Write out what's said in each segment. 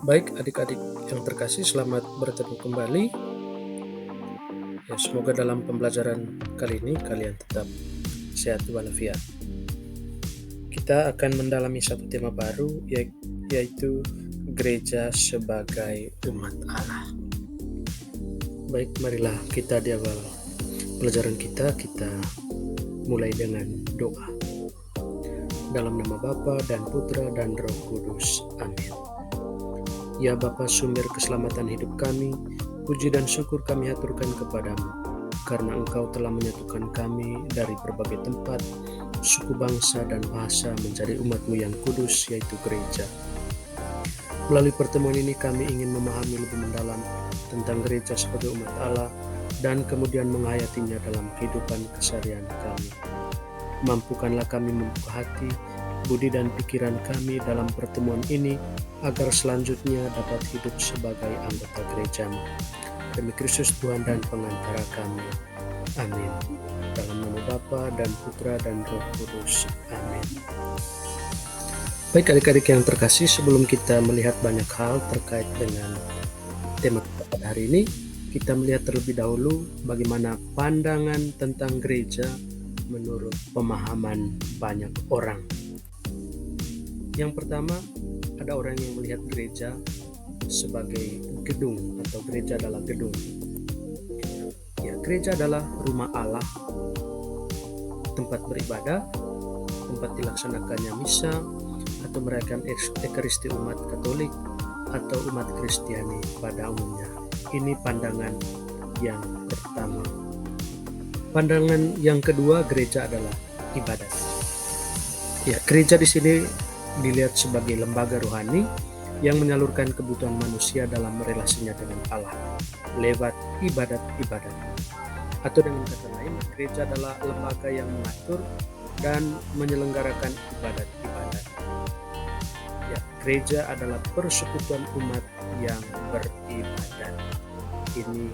Baik adik-adik yang terkasih, selamat bertemu kembali. Ya, semoga dalam pembelajaran kali ini kalian tetap sehat walafiat. Kita akan mendalami satu tema baru, yaitu gereja sebagai umat Allah. Baik, marilah kita di awal pelajaran kita mulai dengan doa. Dalam nama Bapa dan Putra dan Roh Kudus. Amin. Ya Bapa, sumber keselamatan hidup kami, puji dan syukur kami haturkan kepadamu, karena Engkau telah menyatukan kami dari berbagai tempat, suku bangsa dan bahasa menjadi umat-Mu yang kudus, yaitu gereja. Melalui pertemuan ini kami ingin memahami lebih mendalam tentang gereja sebagai umat Allah, dan kemudian menghayatinya dalam kehidupan keseharian kami. Mampukanlah kami membuka hati, budi dan pikiran kami dalam pertemuan ini, agar selanjutnya dapat hidup sebagai anggota gereja-Mu. Demi Kristus Tuhan dan pengantara kami. Amin. Dalam nama Bapa dan Putra dan Roh Kudus. Amin. Baik adik-adik yang terkasih, sebelum kita melihat banyak hal terkait dengan tema pada hari ini, kita melihat terlebih dahulu bagaimana pandangan tentang gereja menurut pemahaman banyak orang. Yang pertama, ada orang yang melihat gereja sebagai gedung atau gereja adalah gedung. Ya, gereja adalah rumah Allah, tempat beribadah, tempat dilaksanakannya misa atau merayakan ekaristi umat Katolik atau umat Kristiani pada umumnya. Ini pandangan yang pertama. Pandangan yang kedua, gereja adalah ibadat. Ya, gereja di sini dilihat sebagai lembaga rohani yang menyalurkan kebutuhan manusia dalam relasinya dengan Allah lewat ibadat-ibadat. Atau dengan kata lain, gereja adalah lembaga yang mengatur dan menyelenggarakan ibadat-ibadat. Ya, gereja adalah persekutuan umat yang beribadat. Ini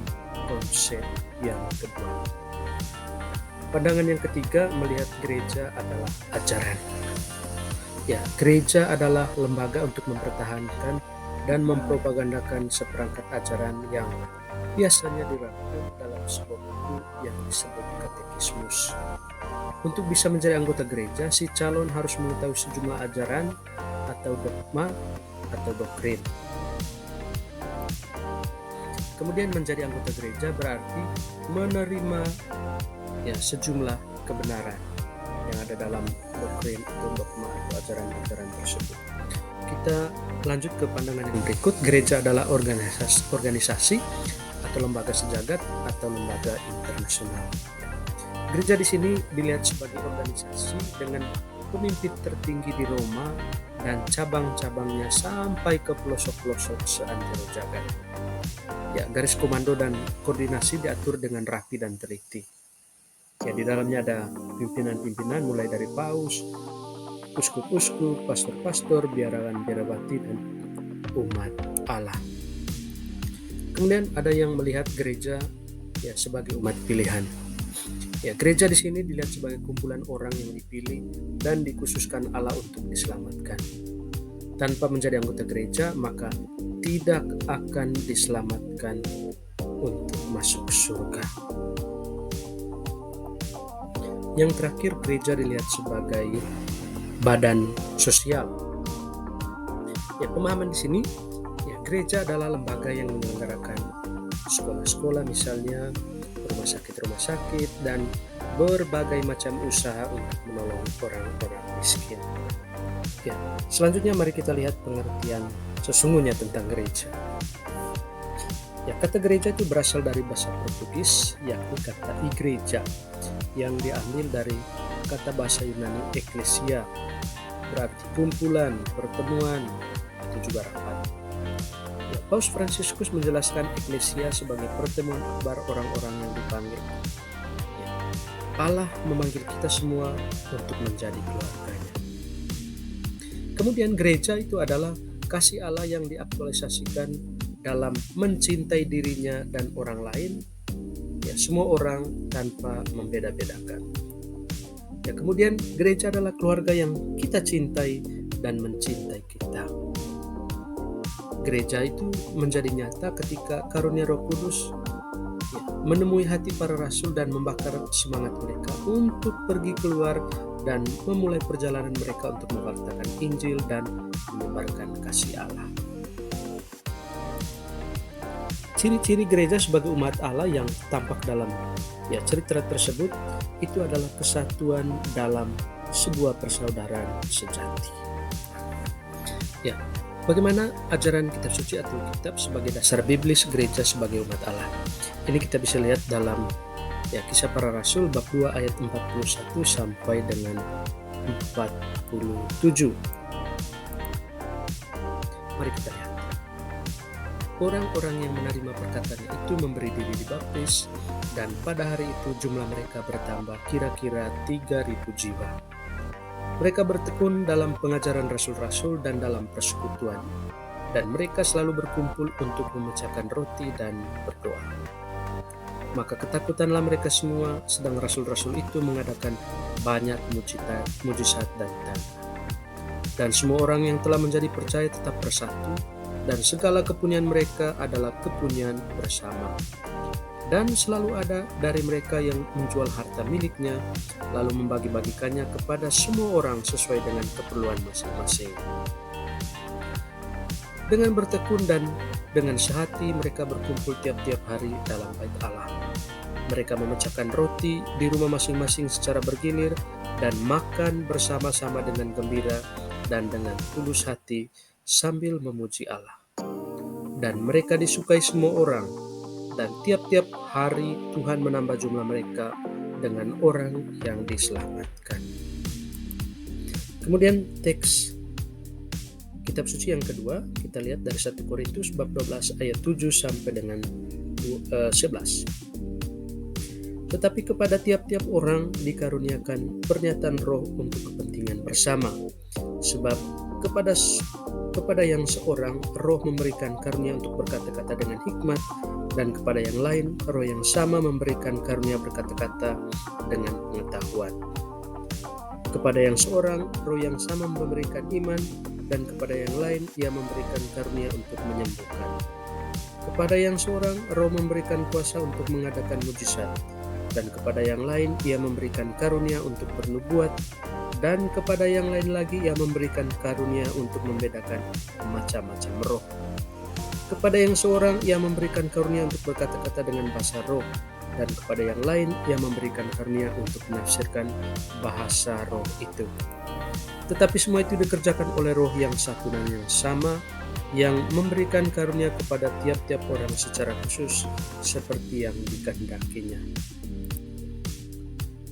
konsep yang kedua. Pandangan yang ketiga melihat gereja adalah ajaran. Ya, gereja adalah lembaga untuk mempertahankan dan mempropagandakan seperangkat ajaran yang biasanya dirangkum dalam sebuah buku yang disebut katekismus. Untuk bisa menjadi anggota gereja, si calon harus mengetahui sejumlah ajaran atau dogma atau doktrin. Kemudian menjadi anggota gereja berarti menerima sejumlah kebenaran yang ada dalam doktrin atau dogma atau ajaran-ajaran tersebut. Kita lanjut ke pandangan yang berikut. Gereja adalah organisasi atau lembaga sejagat atau lembaga internasional. Gereja di sini dilihat sebagai organisasi dengan pemimpin tertinggi di Roma dan cabang-cabangnya sampai ke pelosok-pelosok seantero jagat. Ya, garis komando dan koordinasi diatur dengan rapi dan teliti. Ya, di dalamnya ada pimpinan-pimpinan mulai dari paus, uskup-uskup, pastor-pastor, biarawan-biarawati, dan umat Allah. Kemudian ada yang melihat gereja sebagai umat pilihan. Ya, gereja di sini dilihat sebagai kumpulan orang yang dipilih dan dikhususkan Allah untuk diselamatkan. Tanpa menjadi anggota gereja, maka tidak akan diselamatkan untuk masuk surga. Yang terakhir, gereja dilihat sebagai badan sosial. Ya, pemahaman di sini, gereja adalah lembaga yang menyelenggarakan sekolah-sekolah misalnya, rumah sakit, dan berbagai macam usaha untuk menolong orang-orang miskin. Ya, selanjutnya mari kita lihat pengertian sesungguhnya tentang gereja. Ya, kata gereja itu berasal dari bahasa Portugis, yakni kata igreja, yang diambil dari kata bahasa Yunani eklesia, berarti kumpulan, pertemuan, atau juga rapat. Ya, Paus Fransiskus menjelaskan eklesia sebagai pertemuan akbar orang-orang yang dipanggil. Ya, Allah memanggil kita semua untuk menjadi keluarganya. Kemudian gereja itu adalah kasih Allah yang diaktualisasikan dalam mencintai dirinya dan orang lain, semua orang tanpa membeda-bedakan. Ya, kemudian gereja adalah keluarga yang kita cintai dan mencintai kita. gereja itu menjadi nyata ketika karunia Roh Kudus menemui hati para rasul dan membakar semangat mereka untuk pergi keluar dan memulai perjalanan mereka untuk memberitakan Injil dan menyebarkan kasih Allah. Ciri-ciri gereja sebagai umat Allah yang tampak dalam cerita tersebut itu adalah kesatuan dalam sebuah persaudaraan sejati. Bagaimana ajaran kitab suci atau kitab sebagai dasar biblis gereja sebagai umat Allah? Ini kita bisa lihat dalam Kisah Para Rasul bab 2 ayat 41 sampai dengan 47. Mari kita lihat. Orang-orang yang menerima perkataan itu memberi diri dibaptis, dan pada hari itu jumlah mereka bertambah kira-kira 3.000 jiwa. Mereka bertekun dalam pengajaran rasul-rasul dan dalam persekutuan, dan mereka selalu berkumpul untuk memecahkan roti dan berdoa. Maka ketakutanlah mereka semua, sedang rasul-rasul itu mengadakan banyak mujizat dan tanda. Dan semua orang yang telah menjadi percaya tetap bersatu, dan segala kepunyaan mereka adalah kepunyaan bersama. Dan selalu ada dari mereka yang menjual harta miliknya, lalu membagi-bagikannya kepada semua orang sesuai dengan keperluan masing-masing. Dengan bertekun dan dengan sehati mereka berkumpul tiap-tiap hari dalam bait Allah. Mereka memecahkan roti di rumah masing-masing secara bergilir dan makan bersama-sama dengan gembira dan dengan tulus hati sambil memuji Allah. Dan mereka disukai semua orang, dan tiap-tiap hari Tuhan menambah jumlah mereka dengan orang yang diselamatkan. Kemudian teks kitab suci yang kedua kita lihat dari 1 Korintus bab 12 ayat 7 sampai dengan 11. Tetapi kepada tiap-tiap orang dikaruniakan pernyataan roh untuk kepentingan bersama. Sebab kepada yang seorang roh memberikan karunia untuk berkata-kata dengan hikmat, dan kepada yang lain roh yang sama memberikan karunia berkata-kata dengan pengetahuan. Kepada yang seorang roh yang sama memberikan iman, dan kepada yang lain ia memberikan karunia untuk menyembuhkan. Kepada yang seorang roh memberikan kuasa untuk mengadakan mujizat, dan kepada yang lain ia memberikan karunia untuk bernubuat, dan kepada yang lain lagi ia memberikan karunia untuk membedakan macam-macam roh. Kepada yang seorang ia memberikan karunia untuk berkata-kata dengan bahasa roh, dan kepada yang lain ia memberikan karunia untuk menafsirkan bahasa roh itu. Tetapi semua itu dikerjakan oleh roh yang satu dan yang sama, yang memberikan karunia kepada tiap-tiap orang secara khusus seperti yang dikehendakinya.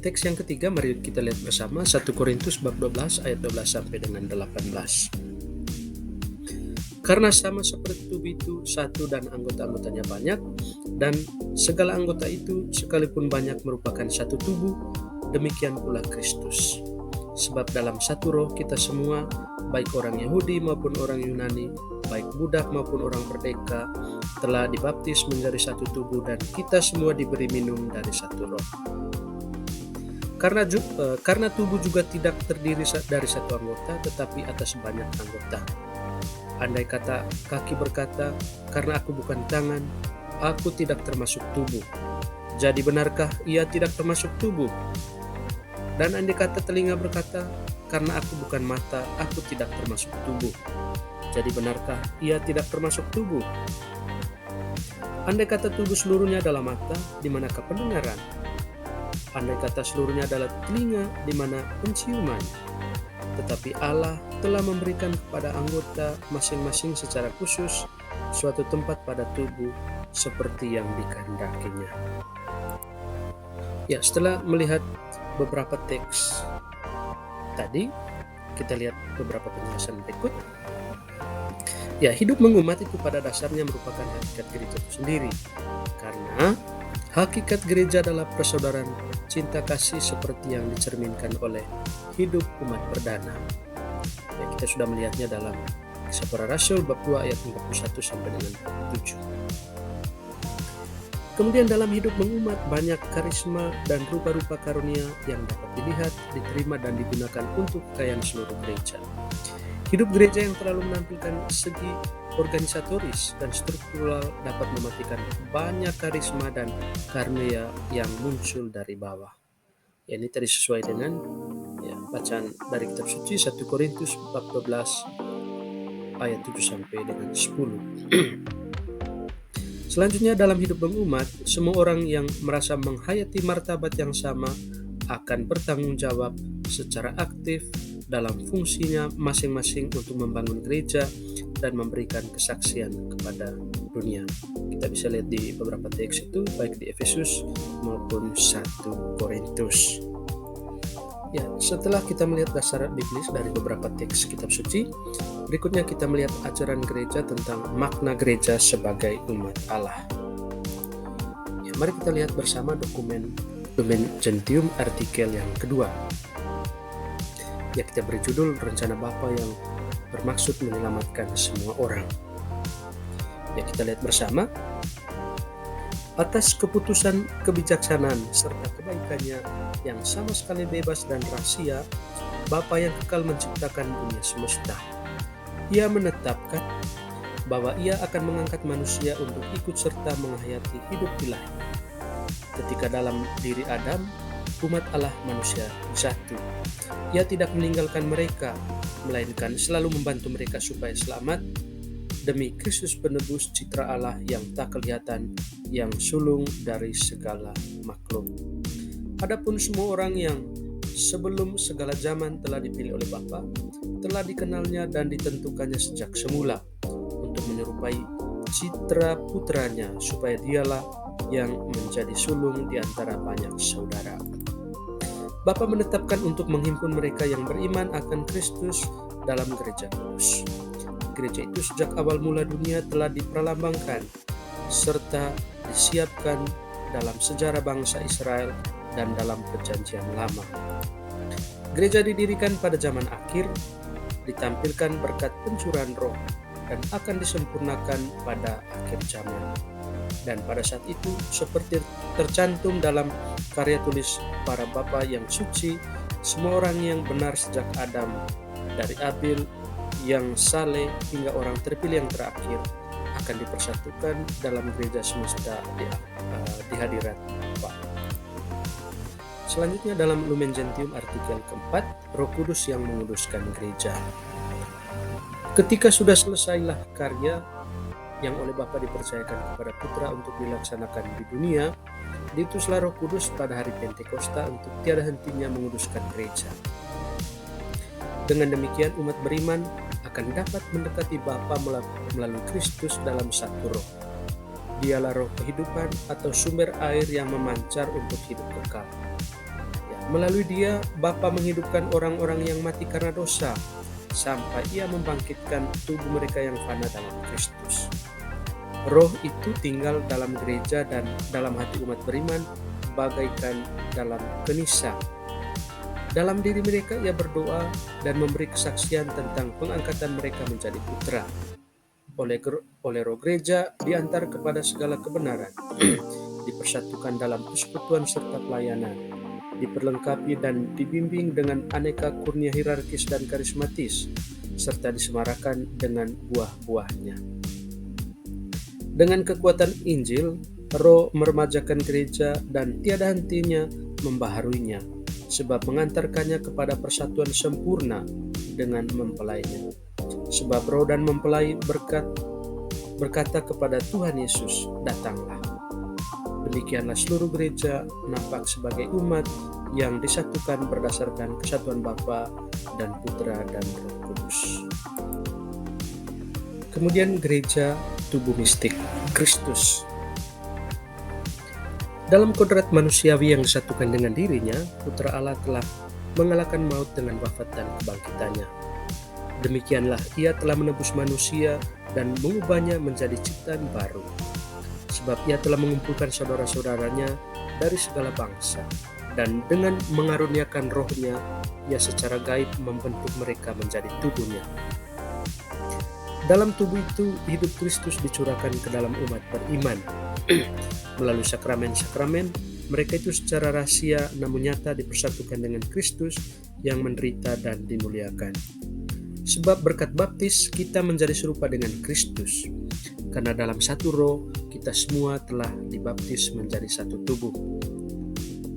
Teks yang ketiga mari kita lihat bersama 1 Korintus bab 12 ayat 12 sampai dengan 18. Karena sama seperti tubuh itu satu dan anggota-anggotanya banyak, dan segala anggota itu sekalipun banyak merupakan satu tubuh, demikian pula Kristus. Sebab dalam satu roh kita semua, baik orang Yahudi maupun orang Yunani, baik budak maupun orang merdeka, telah dibaptis menjadi satu tubuh, dan kita semua diberi minum dari satu roh. Karena tubuh juga tidak terdiri dari satu anggota, tetapi atas banyak anggota. Andai kata kaki berkata, karena aku bukan tangan, aku tidak termasuk tubuh. Jadi benarkah ia tidak termasuk tubuh? Dan andai kata telinga berkata, karena aku bukan mata, aku tidak termasuk tubuh. Jadi benarkah ia tidak termasuk tubuh? Andai kata tubuh seluruhnya adalah mata, di manakah pendengaran? Andai kata seluruhnya adalah telinga, di mana penciuman? Tetapi Allah telah memberikan kepada anggota masing-masing secara khusus suatu tempat pada tubuh seperti yang dikehendakinya. Setelah melihat beberapa teks tadi, kita lihat beberapa penjelasan berikut. Hidup mengumat itu pada dasarnya merupakan hakikat gereja itu sendiri, karena hakikat gereja adalah persaudaraan cinta kasih seperti yang dicerminkan oleh hidup umat perdana. Kita sudah melihatnya dalam Kisah Para Rasul bab 2 ayat 41 sampai dengan 47. Kemudian dalam hidup mengumat banyak karisma dan rupa-rupa karunia yang dapat dilihat, diterima dan digunakan untuk kekayaan seluruh gereja. Hidup gereja yang terlalu menampilkan segi organisatoris dan struktural dapat mematikan banyak karisma dan karunia yang muncul dari bawah. Ya, ini tadi sesuai dengan bacaan dari kitab suci 1 Korintus bab 12 ayat 7 sampai dengan 10. Selanjutnya, dalam hidup berumat, semua orang yang merasa menghayati martabat yang sama akan bertanggung jawab secara aktif dalam fungsinya masing-masing untuk membangun gereja dan memberikan kesaksian kepada dunia. Kita bisa lihat di beberapa teks itu, baik di Efesus maupun 1 Korintus. Ya, setelah kita melihat dasar biblis dari beberapa teks kitab suci, berikutnya kita melihat ajaran gereja tentang makna gereja sebagai umat Allah. Ya, mari kita lihat bersama dokumen Lumen Gentium artikel yang kedua. Ya, kita beri judul Rencana Bapa yang bermaksud menyelamatkan semua orang. Ya, kita lihat bersama. Atas keputusan kebijaksanaan serta kebaikannya yang sama sekali bebas dan rahasia, Bapa yang kekal menciptakan dunia semesta. Ia menetapkan bahwa ia akan mengangkat manusia untuk ikut serta menghayati hidup ilahi. Ketika dalam diri Adam, umat Allah manusia jatuh. Ia tidak meninggalkan mereka, melainkan selalu membantu mereka supaya selamat demi Kristus penebus citra Allah yang tak kelihatan, yang sulung dari segala makhluk. Adapun semua orang yang sebelum segala zaman telah dipilih oleh Bapa, telah dikenalnya dan ditentukannya sejak semula untuk menyerupai citra putranya, supaya dialah yang menjadi sulung di antara banyak saudara. Bapa menetapkan untuk menghimpun mereka yang beriman akan Kristus dalam gereja kudus. Gereja itu sejak awal mula dunia telah diperlambangkan serta disiapkan dalam sejarah bangsa Israel dan dalam perjanjian lama. Gereja didirikan pada zaman akhir, ditampilkan berkat pencurahan roh, dan akan disempurnakan pada akhir zaman. Dan pada saat itu, seperti tercantum dalam karya tulis para bapa yang suci, semua orang yang benar sejak Adam, dari Abil yang saleh hingga orang terpilih yang terakhir, akan dipersatukan dalam gereja semesta di hadirat Bapa. Selanjutnya dalam Lumen Gentium artikel keempat, Roh Kudus yang menguduskan gereja. Ketika sudah selesailah karya yang oleh Bapa dipercayakan kepada Putra untuk dilaksanakan di dunia, diutuslah Roh Kudus pada hari Pentakosta untuk tiada hentinya menguduskan gereja. Dengan demikian umat beriman akan dapat mendekati Bapa melalui Kristus dalam satu roh. Dialah roh kehidupan atau sumber air yang memancar untuk hidup kekal. Melalui dia, Bapa menghidupkan orang-orang yang mati karena dosa, sampai ia membangkitkan tubuh mereka yang fana dalam Kristus. Roh itu tinggal dalam gereja dan dalam hati umat beriman, bagaikan dalam kenisa. Dalam diri mereka ia berdoa dan memberi kesaksian tentang pengangkatan mereka menjadi putra. Oleh roh gereja diantar kepada segala kebenaran, dipersatukan dalam persekutuan serta pelayanan, diperlengkapi dan dibimbing dengan aneka kurnia hierarkis dan karismatis, serta disemarakan dengan buah-buahnya. Dengan kekuatan Injil, Roh meremajakan gereja dan tiada hentinya membaharuinya, sebab mengantarkannya kepada persatuan sempurna dengan mempelainya. Sebab Roh dan mempelai berkata kepada Tuhan Yesus, "Datanglah." Demikianlah seluruh gereja nampak sebagai umat yang disatukan berdasarkan kesatuan Bapa dan Putra dan Roh Kudus. Kemudian gereja tubuh mistik Kristus. Dalam kodrat manusiawi yang disatukan dengan dirinya, Putra Allah telah mengalahkan maut dengan wafat dan kebangkitannya. Demikianlah ia telah menebus manusia dan mengubahnya menjadi ciptaan baru. Sebab ia telah mengumpulkan saudara-saudaranya dari segala bangsa, dan dengan mengaruniakan rohnya, ia secara gaib membentuk mereka menjadi tubuhnya. Dalam tubuh itu, hidup Kristus dicurahkan ke dalam umat beriman. Melalui sakramen-sakramen, mereka itu secara rahasia namun nyata dipersatukan dengan Kristus yang menderita dan dimuliakan. Sebab berkat baptis kita menjadi serupa dengan Kristus, karena dalam satu roh kita semua telah dibaptis menjadi satu tubuh.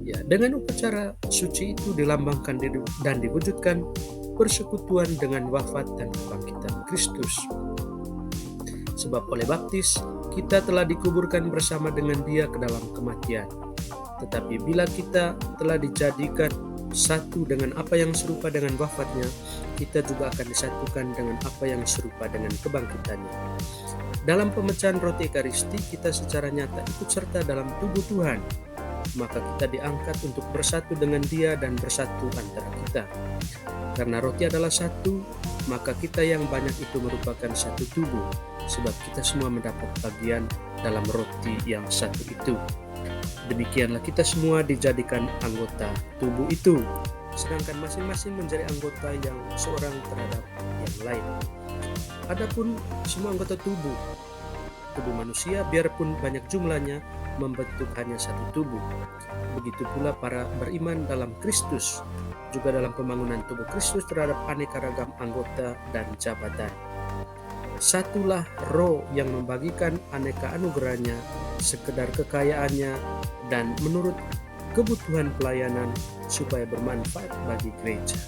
Ya, dengan upacara suci itu dilambangkan dan diwujudkan persekutuan dengan wafat dan kebangkitan Kristus. Sebab oleh baptis kita telah dikuburkan bersama dengan Dia ke dalam kematian. Tetapi bila kita telah dijadikan satu dengan apa yang serupa dengan wafatnya, kita juga akan disatukan dengan apa yang serupa dengan kebangkitannya. Dalam pemecahan roti Ekaristi, kita secara nyata ikut serta dalam tubuh Tuhan. Maka kita diangkat untuk bersatu dengan Dia dan bersatu antara kita. Karena roti adalah satu, maka kita yang banyak itu merupakan satu tubuh, sebab kita semua mendapat bagian dalam roti yang satu itu. Demikianlah kita semua dijadikan anggota tubuh itu, sedangkan masing-masing menjadi anggota yang seorang terhadap yang lain. Adapun semua anggota tubuh manusia, biarpun banyak jumlahnya, membentuk hanya satu tubuh. Begitu pula para beriman dalam Kristus, juga dalam pembangunan tubuh Kristus terhadap aneka ragam anggota dan jabatan. Satulah roh yang membagikan aneka anugerahnya, sekedar kekayaannya, dan menurut kebutuhan pelayanan supaya bermanfaat bagi gereja.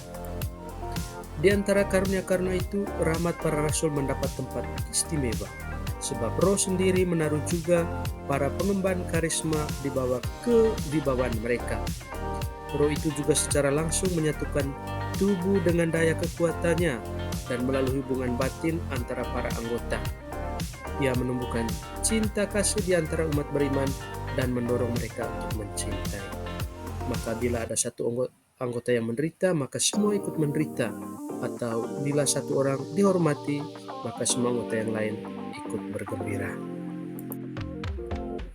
Di antara karunia-karunia itu, rahmat para rasul mendapat tempat istimewa, sebab roh sendiri menaruh juga para pengemban karisma di bawah kewibawaan mereka. Roh itu juga secara langsung menyatukan tubuh dengan daya kekuatannya dan melalui hubungan batin antara para anggota. Ia menumbuhkan cinta kasih di antara umat beriman dan mendorong mereka untuk mencintai. Maka bila ada satu anggota yang menderita, maka semua ikut menderita. Atau bila satu orang dihormati, maka semua anggota yang lain ikut bergembira.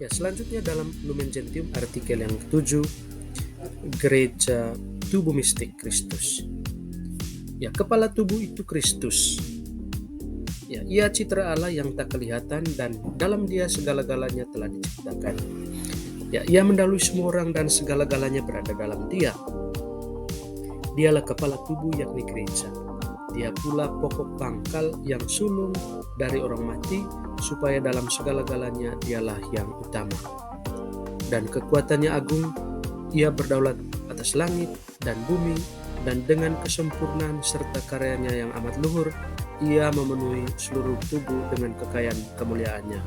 Ya, selanjutnya dalam Lumen Gentium artikel yang ke-7, gereja tubuh mistik Kristus. Ya, kepala tubuh itu Kristus. Ya, ia citra Allah yang tak kelihatan dan dalam Dia segala-galanya telah diciptakan. Ya, ia mendahului semua orang dan segala-galanya berada dalam Dia. Dialah kepala tubuh yakni gereja. Dia pula pokok pangkal yang sulung dari orang mati, supaya dalam segala-galanya Dialah yang utama. Dan kekuatannya agung, Ia berdaulat atas langit dan bumi, dan dengan kesempurnaan serta karyanya yang amat luhur, Ia memenuhi seluruh tubuh dengan kekayaan kemuliaannya.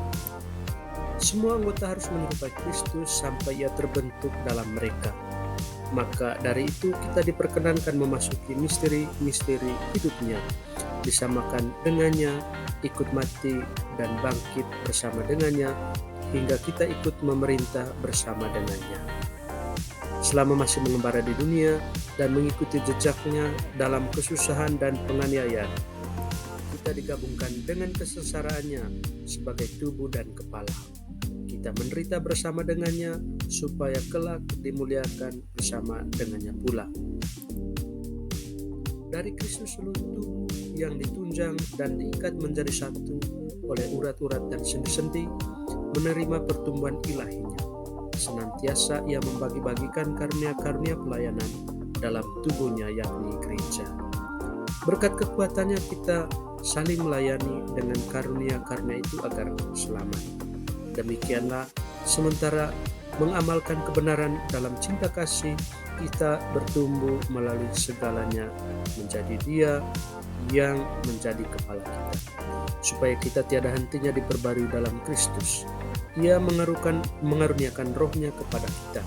Semua anggota harus menyerupai Kristus sampai Ia terbentuk dalam mereka. Maka dari itu kita diperkenankan memasuki misteri-misteri hidupnya, disamakan dengannya, ikut mati dan bangkit bersama dengannya, hingga kita ikut memerintah bersama dengannya. Selama masih mengembara di dunia dan mengikuti jejaknya dalam kesusahan dan penganiayaan, kita digabungkan dengan kesesaraannya sebagai tubuh dan kepala. Kita menderita bersama dengannya, supaya kelak dimuliakan bersama dengannya pula. Dari Kristus seluruh tubuh yang ditunjang dan diikat menjadi satu oleh urat-urat dan sendi-sendi, menerima pertumbuhan ilahinya. Senantiasa Ia membagi-bagikan karunia-karunia pelayanan dalam tubuhnya yakni gereja. Berkat kekuatannya kita saling melayani dengan karunia-karunia itu agar selamat. Demikianlah, sementara mengamalkan kebenaran dalam cinta kasih, kita bertumbuh melalui segalanya menjadi Dia yang menjadi kepala kita, supaya kita tiada hentinya diperbarui dalam Kristus. Ia mengaruniakan rohnya kepada kita.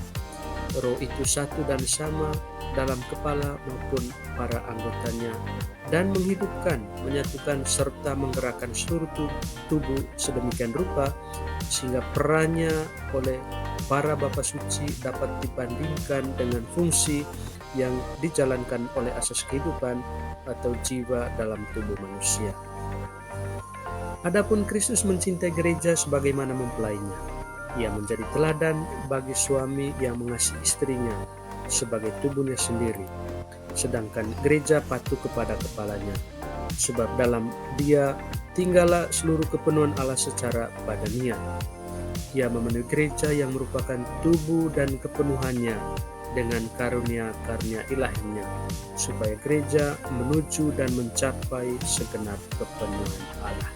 Roh itu satu dan sama dalam kepala maupun para anggotanya, dan menghidupkan, menyatukan, serta menggerakkan seluruh tubuh sedemikian rupa, sehingga perannya oleh para Bapa Suci dapat dibandingkan dengan fungsi yang dijalankan oleh asas kehidupan atau jiwa dalam tubuh manusia. Adapun Kristus mencintai gereja sebagaimana mempelainya. Ia menjadi teladan bagi suami yang mengasihi istrinya sebagai tubuhnya sendiri, sedangkan gereja patuh kepada kepalanya, sebab dalam Dia tinggallah seluruh kepenuhan Allah secara badania. Ia memenuhi gereja yang merupakan tubuh dan kepenuhannya, dengan karunia-karunia ilahinya, supaya gereja menuju dan mencapai segenap kepenuhan Allah.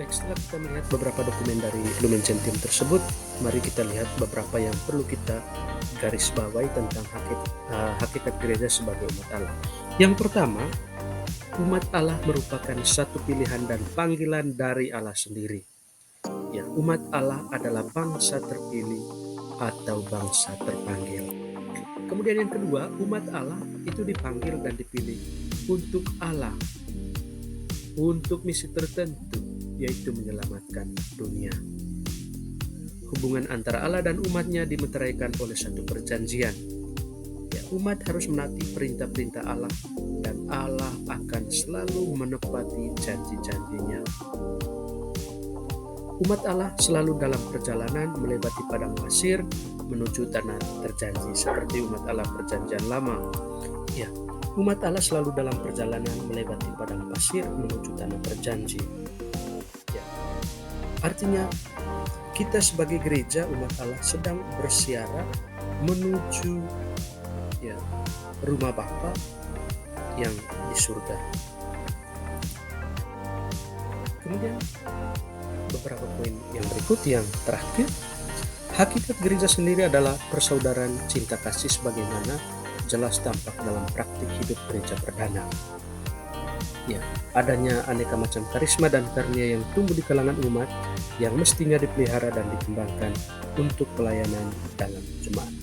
Baik, setelah kita melihat beberapa dokumen dari Lumen Gentium tersebut, mari kita lihat beberapa yang perlu kita garis bawahi tentang hakikat gereja sebagai umat Allah. Yang pertama, umat Allah merupakan satu pilihan dan panggilan dari Allah sendiri. Ya, umat Allah adalah bangsa terpilih atau bangsa terpanggil. Kemudian yang kedua, umat Allah itu dipanggil dan dipilih untuk Allah, untuk misi tertentu, yaitu menyelamatkan dunia. Hubungan antara Allah dan umatnya dimeteraikan oleh satu perjanjian. Ya, umat harus menaati perintah-perintah Allah dan Allah akan selalu menepati janji-janjinya. Umat Allah selalu dalam perjalanan melewati padang pasir menuju tanah terjanji seperti umat Allah perjanjian lama. Ya, umat Allah selalu dalam perjalanan melewati padang pasir menuju tanah terjanji. Ya, artinya kita sebagai gereja umat Allah sedang bersiara menuju rumah Bapa yang di surga. Kemudian beberapa poin yang berikut yang terakhir, hakikat gereja sendiri adalah persaudaraan cinta kasih sebagaimana jelas tampak dalam praktik hidup gereja perdana. Ya, adanya aneka macam karisma dan karunia yang tumbuh di kalangan umat yang mestinya dipelihara dan dikembangkan untuk pelayanan dalam jemaat.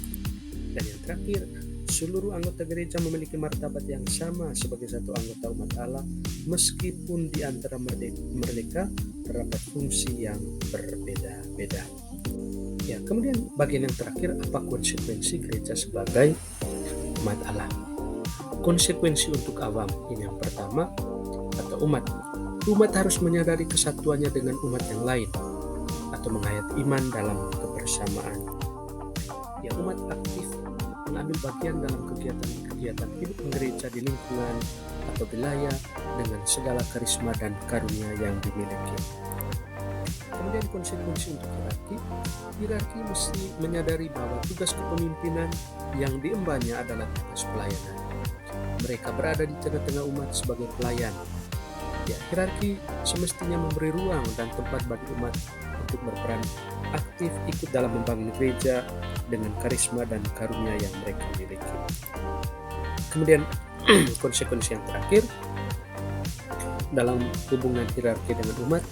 Dan yang terakhir, seluruh anggota gereja memiliki martabat yang sama sebagai satu anggota umat Allah, meskipun di antara mereka terdapat fungsi yang berbeda-beda. Ya, kemudian bagian yang terakhir, apa konsekuensi gereja sebagai umat Allah? Konsekuensi untuk awam, ini yang pertama, atau umat. Umat harus menyadari kesatuannya dengan umat yang lain, atau menghayati iman dalam kebersamaan. Ya, umat aktif mengambil bagian dalam kegiatan hidup gereja di lingkungan atau wilayah dengan segala karisma dan karunia yang dimiliki. Kemudian konsekuensi untuk hierarki mesti menyadari bahwa tugas kepemimpinan yang diembannya adalah tugas pelayanan. Mereka berada di tengah-tengah umat sebagai pelayan. Ya, hierarki semestinya memberi ruang dan tempat bagi umat untuk berperan aktif ikut dalam membangun gereja dengan karisma dan karunia yang mereka miliki. Kemudian konsekuensi yang terakhir dalam hubungan hierarki dengan umat,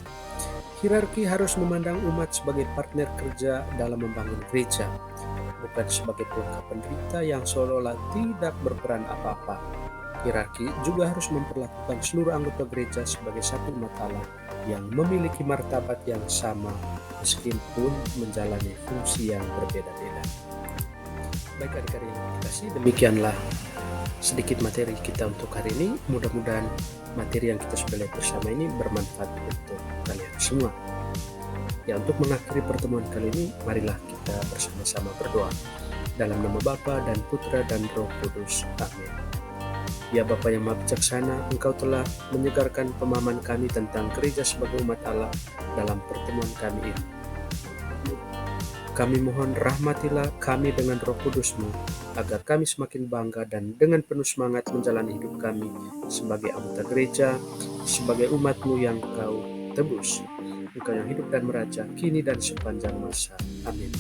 hierarki harus memandang umat sebagai partner kerja dalam membangun gereja, bukan sebagai pelengkap penderita yang seolah-olah tidak berperan apa-apa. Hierarki juga harus memperlakukan seluruh anggota gereja sebagai satu umat Allah yang memiliki martabat yang sama meskipun menjalani fungsi yang berbeda-beda. Baik adik-adik yang dikasihi, demikianlah sedikit materi kita untuk hari ini. Mudah-mudahan materi yang kita sudah lihat bersama ini bermanfaat untuk kalian semua. Ya, untuk mengakhiri pertemuan kali ini, marilah kita bersama-sama berdoa. Dalam nama Bapa dan Putra dan Roh Kudus. Amin. Ya Bapa yang Maha Bijaksana, Engkau telah menyegarkan pemahaman kami tentang gereja sebagai umat Allah dalam pertemuan kami ini. Kami mohon rahmatilah kami dengan Roh Kudus-Mu, agar kami semakin bangga dan dengan penuh semangat menjalani hidup kami sebagai anggota gereja, sebagai umat-Mu yang Kau tebus. Engkau yang hidup dan meraja, kini dan sepanjang masa. Amin.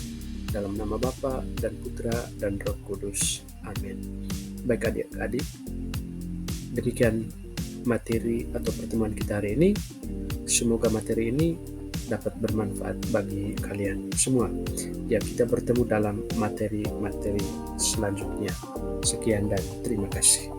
Dalam nama Bapa dan Putra dan Roh Kudus. Amin. Baik adik-adik, demikian materi atau pertemuan kita hari ini. Semoga materi ini dapat bermanfaat bagi kalian semua. Ya, kita bertemu dalam materi-materi selanjutnya. Sekian dan terima kasih.